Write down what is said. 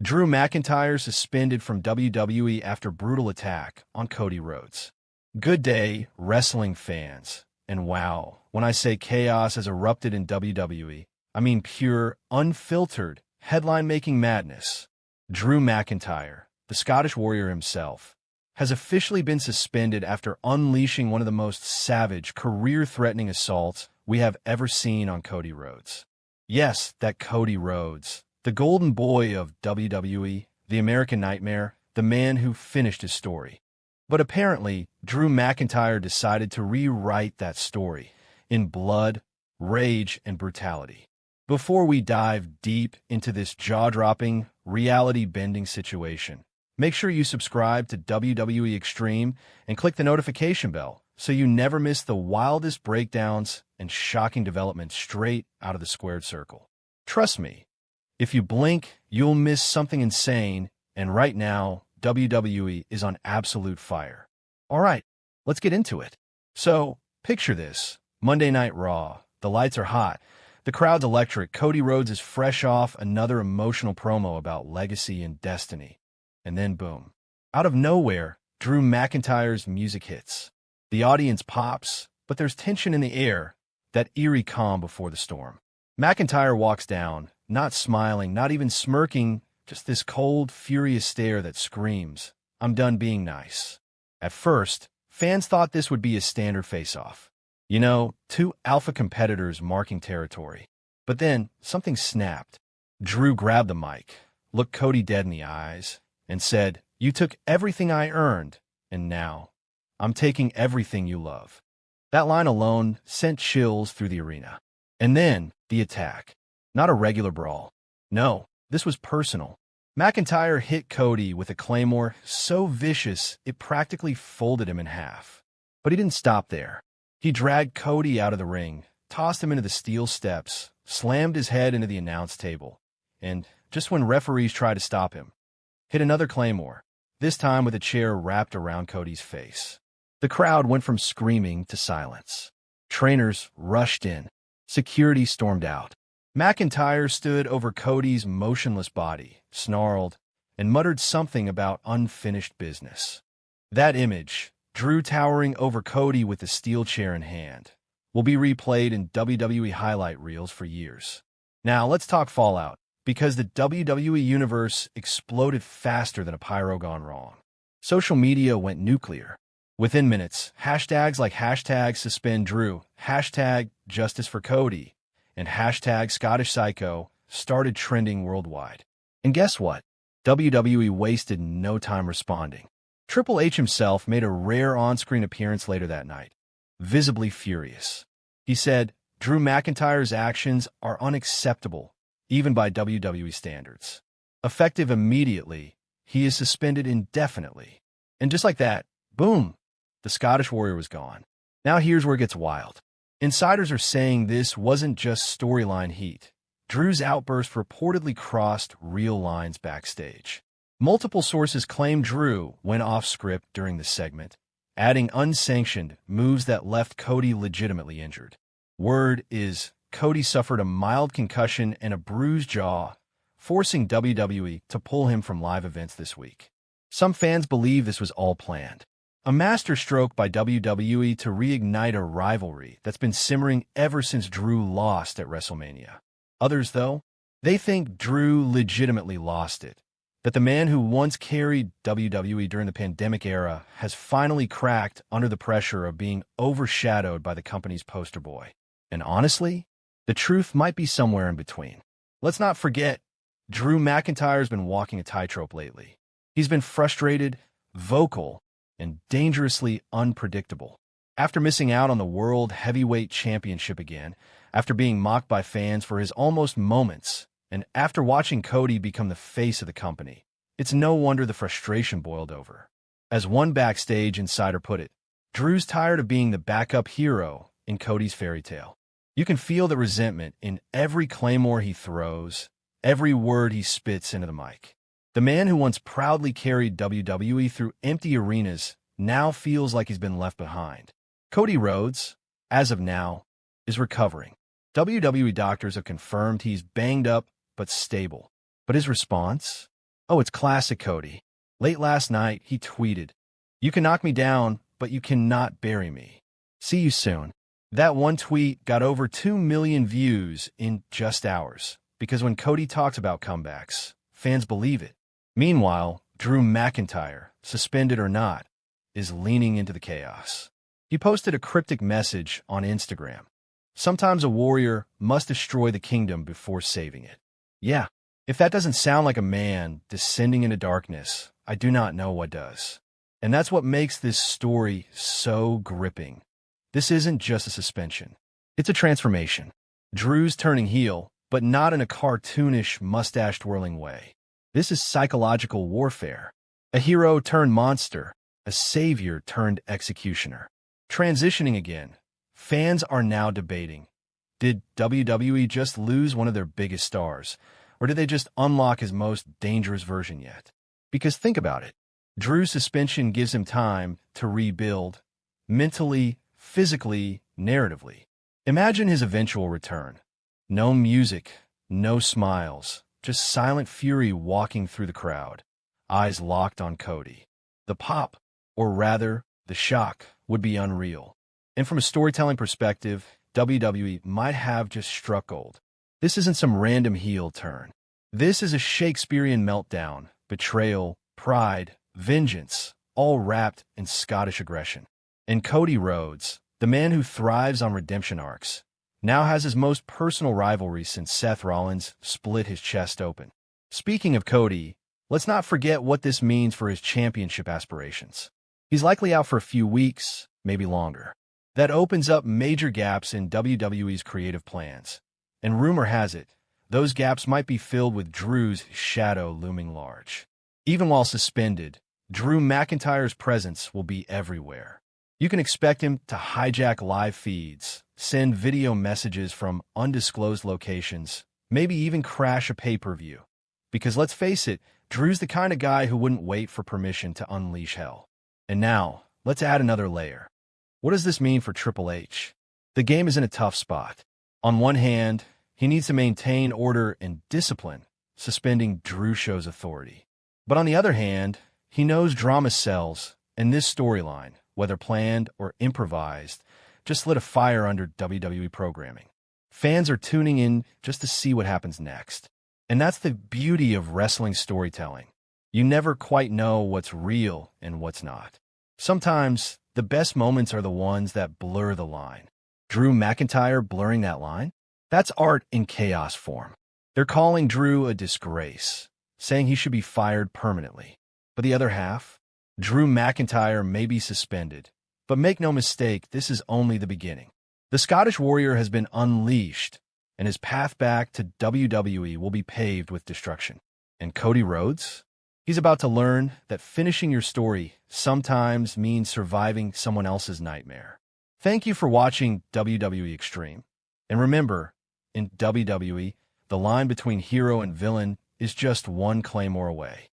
Drew McIntyre suspended from WWE after brutal attack on Cody Rhodes. Good day, wrestling fans. And wow, when I say chaos has erupted in WWE, I mean pure, unfiltered, headline-making madness. Drew McIntyre, the Scottish Warrior himself, has officially been suspended after unleashing one of the most savage, career-threatening assaults we have ever seen on Cody Rhodes. Yes, that Cody Rhodes, the golden boy of WWE, the American Nightmare, the man who finished his story. But apparently, Drew McIntyre decided to rewrite that story in blood, rage, and brutality. Before we dive deep into this jaw-dropping, reality-bending situation, make sure you subscribe to WWE Extreme and click the notification bell so you never miss the wildest breakdowns and shocking developments straight out of the squared circle. Trust me, if you blink, you'll miss something insane, and right now, WWE is on absolute fire. All right, let's get into it. So, picture this. Monday Night Raw. The lights are hot. The crowd's electric. Cody Rhodes is fresh off another emotional promo about legacy and destiny. And then boom. Out of nowhere, Drew McIntyre's music hits. The audience pops, but there's tension in the air, that eerie calm before the storm. McIntyre walks down, not smiling, not even smirking, just this cold, furious stare that screams, "I'm done being nice." At first, fans thought this would be a standard face-off. You know, two alpha competitors marking territory. But then, something snapped. Drew grabbed the mic, looked Cody dead in the eyes, and said, "You took everything I earned, and now, I'm taking everything you love." That line alone sent chills through the arena. And then, the attack. Not a regular brawl. No, this was personal. McIntyre hit Cody with a claymore so vicious it practically folded him in half. But he didn't stop there. He dragged Cody out of the ring, tossed him into the steel steps, slammed his head into the announce table, and, just when referees tried to stop him, hit another claymore, this time with a chair wrapped around Cody's face. The crowd went from screaming to silence. Trainers rushed in. Security stormed out. McIntyre stood over Cody's motionless body, snarled, and muttered something about unfinished business. That image, Drew towering over Cody with the steel chair in hand, will be replayed in WWE highlight reels for years. Now, let's talk Fallout, because the WWE Universe exploded faster than a pyro gone wrong. Social media went nuclear. Within minutes, hashtags like hashtag suspend Drew, hashtag justice for Cody, and hashtag Scottish Psycho started trending worldwide. And guess what? WWE wasted no time responding. Triple H himself made a rare on-screen appearance later that night, visibly furious. He said, "Drew McIntyre's actions are unacceptable, even by WWE standards. Effective immediately, he is suspended indefinitely." And just like that, boom, the Scottish Warrior was gone. Now here's where it gets wild. Insiders are saying this wasn't just storyline heat. Drew's outburst reportedly crossed real lines backstage. Multiple sources claim Drew went off script during the segment, adding unsanctioned moves that left Cody legitimately injured. Word is Cody suffered a mild concussion and a bruised jaw, forcing WWE to pull him from live events this week. Some fans believe this was all planned. A masterstroke by WWE to reignite a rivalry that's been simmering ever since Drew lost at WrestleMania. Others, though, they think Drew legitimately lost it, that the man who once carried WWE during the pandemic era has finally cracked under the pressure of being overshadowed by the company's poster boy. And honestly, the truth might be somewhere in between. Let's not forget, Drew McIntyre's been walking a tightrope lately. He's been frustrated, vocal, and dangerously unpredictable. After missing out on the World Heavyweight Championship again, after being mocked by fans for his almost moments, and after watching Cody become the face of the company, it's no wonder the frustration boiled over. As one backstage insider put it, Drew's tired of being the backup hero in Cody's fairy tale. You can feel the resentment in every claymore he throws, every word he spits into the mic. The man who once proudly carried WWE through empty arenas now feels like he's been left behind. Cody Rhodes, as of now, is recovering. WWE doctors have confirmed he's banged up but stable. But his response? Oh, it's classic Cody. Late last night, he tweeted, "You can knock me down, but you cannot bury me. See you soon." That one tweet got over 2 million views in just hours, because when Cody talks about comebacks, fans believe it. Meanwhile, Drew McIntyre, suspended or not, is leaning into the chaos. He posted a cryptic message on Instagram. Sometimes a warrior must destroy the kingdom before saving it. Yeah, if that doesn't sound like a man descending into darkness, I do not know what does. And that's what makes this story so gripping. This isn't just a suspension. It's a transformation. Drew's turning heel, but not in a cartoonish, mustache-twirling way. This is psychological warfare. A hero turned monster, a savior turned executioner. Transitioning again, fans are now debating, did WWE just lose one of their biggest stars, or did they just unlock his most dangerous version yet? Because think about it. Drew's suspension gives him time to rebuild, mentally, physically, narratively. Imagine his eventual return. No music, no smiles, just silent fury walking through the crowd, eyes locked on Cody. The pop, or rather, the shock, would be unreal. And from a storytelling perspective, WWE might have just struck gold. This isn't some random heel turn. This is a Shakespearean meltdown, betrayal, pride, vengeance, all wrapped in Scottish aggression. And Cody Rhodes, the man who thrives on redemption arcs, now has his most personal rivalry since Seth Rollins split his chest open. Speaking of Cody, let's not forget what this means for his championship aspirations. He's likely out for a few weeks, maybe longer. That opens up major gaps in WWE's creative plans. And rumor has it, those gaps might be filled with Drew's shadow looming large. Even while suspended, Drew McIntyre's presence will be everywhere. You can expect him to hijack live feeds, send video messages from undisclosed locations, maybe even crash a pay-per-view. Because let's face it, Drew's the kind of guy who wouldn't wait for permission to unleash hell. And now, let's add another layer. What does this mean for Triple H? The game is in a tough spot. On one hand, he needs to maintain order and discipline, suspending Drew shows authority. But on the other hand, he knows drama sells, and this storyline, whether planned or improvised, just lit a fire under WWE programming. Fans are tuning in just to see what happens next. And that's the beauty of wrestling storytelling. You never quite know what's real and what's not. Sometimes, the best moments are the ones that blur the line. Drew McIntyre blurring that line? That's art in chaos form. They're calling Drew a disgrace, saying he should be fired permanently. But the other half? Drew McIntyre may be suspended, but make no mistake, this is only the beginning. The Scottish Warrior has been unleashed, and his path back to WWE will be paved with destruction. And Cody Rhodes? He's about to learn that finishing your story sometimes means surviving someone else's nightmare. Thank you for watching WWE Extreme. And remember, in WWE, the line between hero and villain is just one claymore away.